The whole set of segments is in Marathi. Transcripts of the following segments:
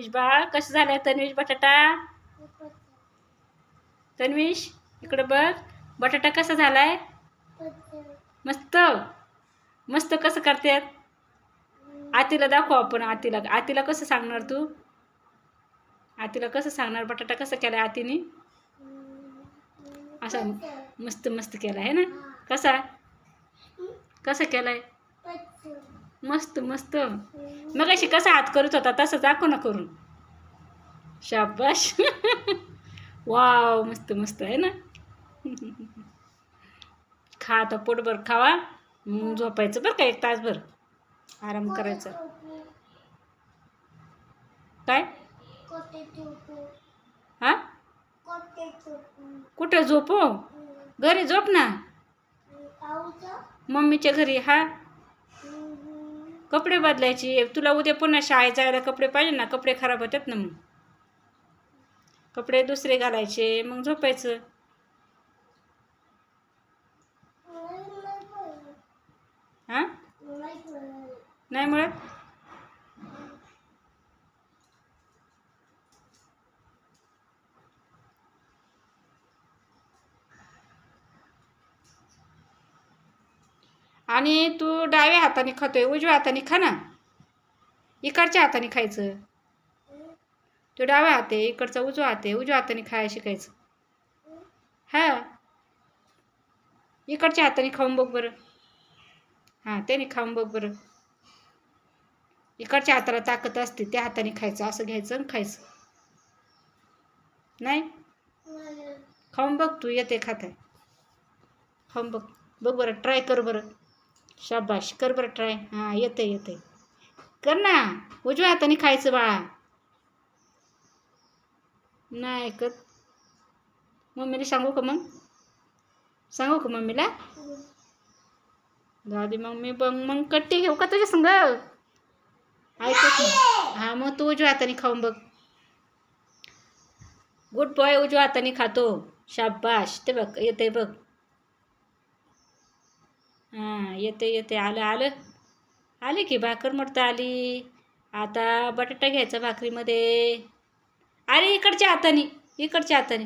तन्वीश बाळ कसं झालंय तन्वीश बटाटा? तन्वीश इकडे बघ, बटाटा कसा झालाय? मस्त मस्त. कसं करतात? आतीला दाखव आपण. आतीला कसं सांगणार तू? आतीला कसं सांगणार बटाटा कसा केलाय आतीने? असा मस्त मस्त केला आहे ना. कसा कसा केलाय? मस्त मस्त. मग अशी कसा हात करत होता तसं दाखव ना करून. शाबाश. वाव मस्त मस्त आहे ना. खा आता, पोटभर खावा, झोपायचं बरं का 1 तासभर आराम करायचा. काय? हा, कुठं झोपू? घरी झोप ना, मम्मीच्या घरी. हा, कपडे बदलायचे तुला. उद्या पुन्हा शाळेत जायला कपडे पाहिजे ना. कपडे खराब होतात ना, मग कपडे दुसरे घालायचे, मग झोपायचं. हा, नाही मिळत. आणि तू डाव्या हाताने खातोय, उजव्या हाताने खा ना. इकडच्या हाताने खायचं. तो डावा हात आहे, इकडचा उजवा हात आहे. उजव्या हाताने खायला शिकायचं. हा, इकडच्या हाताने खाऊन बघ बरं. हां, त्याने खाऊन बघ बरं. इकडच्या हाताला ताकद असते, त्या हाताने खायचं. असं घ्यायचं आणि खायचं. नाही खाऊन बघ तू, येते खाताय. खाऊन बघ बघ बरं, ट्राय कर बरं. शाबाश, कर बरं ट्राय. हां, येते कर ना. उजव्या हाताने खायचं बाळा. नाही ऐकत. मम्मीला सांगू का मग? सांगू का मम्मीला? दादी मग कट्टी घेऊ का तुझ्या संग? ऐकत नाही. हा, मग तू उजव्या हाताने खाऊन बघ. गुड बॉय, उजव्या हाताने खातो. शाबाश. ते बघ, येते बघ. हां, येते. आलं आले की भाकर मडता आली. आता बटाटा घ्यायचा भाकरीमध्ये. अरे इकडच्या हाताने.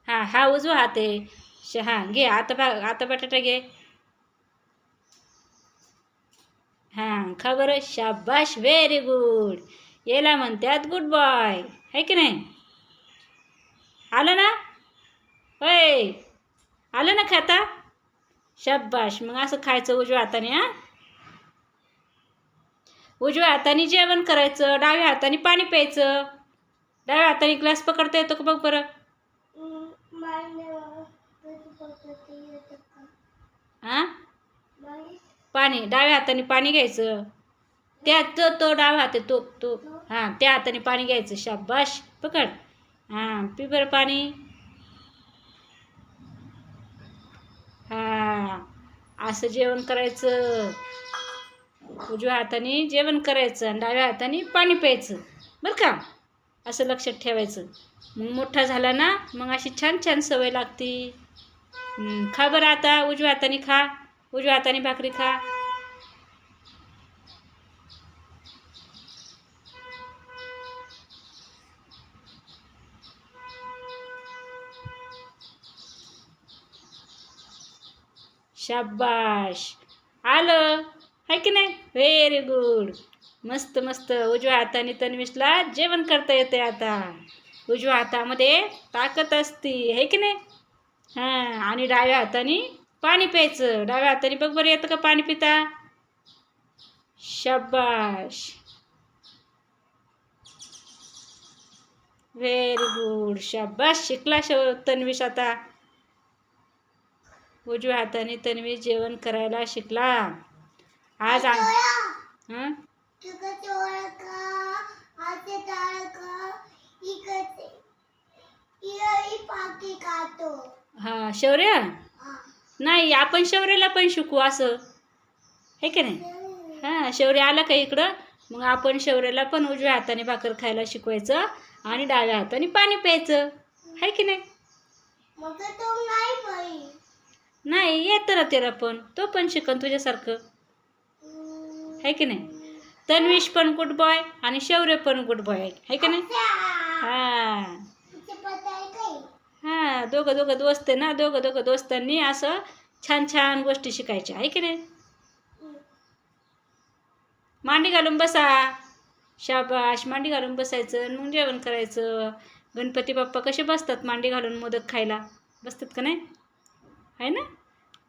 हां, हा उजवा हात आहे. हां, घे आता बटाटा घे. हां, खा बरं. शाबाश, व्हेरी गुड. याला म्हणतात गुड बॉय, है की नाही? आलं ना? होय, आलं ना खाता? शाबाश. मग असं खायचं उजव्या हाताने. हां, उजव्या हाताने जेवण करायचं, डाव्या हाताने पाणी प्यायचं. डाव्या हाताने ग्लास पकडता येतो का बघ बरं? हां, पाणी डाव्या हाताने पाणी घ्यायचं. त्यात तो डावा हात आहे, तो हां, त्या हाताने पाणी घ्यायचं. शाबाश, पकड. हां, पी बरं पाणी. हां, असं जेवण करायचं. उजव्या हाताने जेवण करायचं आणि डाव्या हाताने पाणी प्यायचं बरं का. असं लक्षात ठेवायचं. मग मोठा झाला ना, मग अशी छान छान सवय लागती. खा बरं आता, उजव्या हाताने खा. उजव्या हाताने भाकरी खा. शाबाश, आलं, है की नाही? Very good. मस्त मस्त. उजव्या हाताने तन्वीशला जेवण करता येते आता. उजव्या हातामध्ये ताकद असते, है की नाही? हां, आणि डाव्या हाताने पाणी प्यायचं. डाव्या हाताने बघ बरं येतं का पाणी पिता? शाबाश, व्हेरी गुड. शाबाश, शिकला तन्वीश आता. उजव्या हाताने तन्वीश जेवण करायला शिकला. आज हां, हां, शौर्य नाही, आपण शौर्याला पण शिकू असं, हे की नाही? हां, शौर्य आला का इकडं, मग आपण शौर्याला पण उजव्या हाताने भाकर खायला शिकवायचं आणि डाव्या हाताने पाणी प्यायचं, है की नाही? नाही येतं ना त्याला पण, तो पण शिकन तुझ्यासारखं, है की नाही? तन्विश पण गुड बॉय आणि शौर्य पण गुड बॉय आहे का नाही? हां हां, दोघं दोघं दोस्त ना, दोघं दोघं दोस्तांनी असं छान छान गोष्टी शिकायच्या आहे की नाही? मांडी घालून बसा. शाबाश, मांडी घालून बसायचं आणि मग जेवण करायचं. गणपती बाप्पा कसे बसतात मांडी घालून मोदक खायला? बसतात का नाही? आहे ना?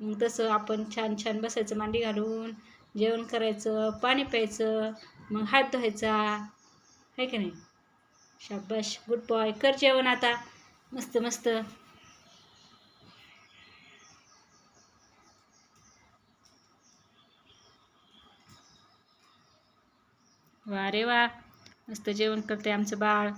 मग तसं आपण छान छान बसायचं मांडी घालून, जेवण करायचं, पाणी प्यायचं, मग हात धुवायचा आहे की नाही? शाबाश, गुड बॉय. कर जेवण आता मस्त मस्त. वा रे वा, मस्त जेवण करते आमचं बाळ.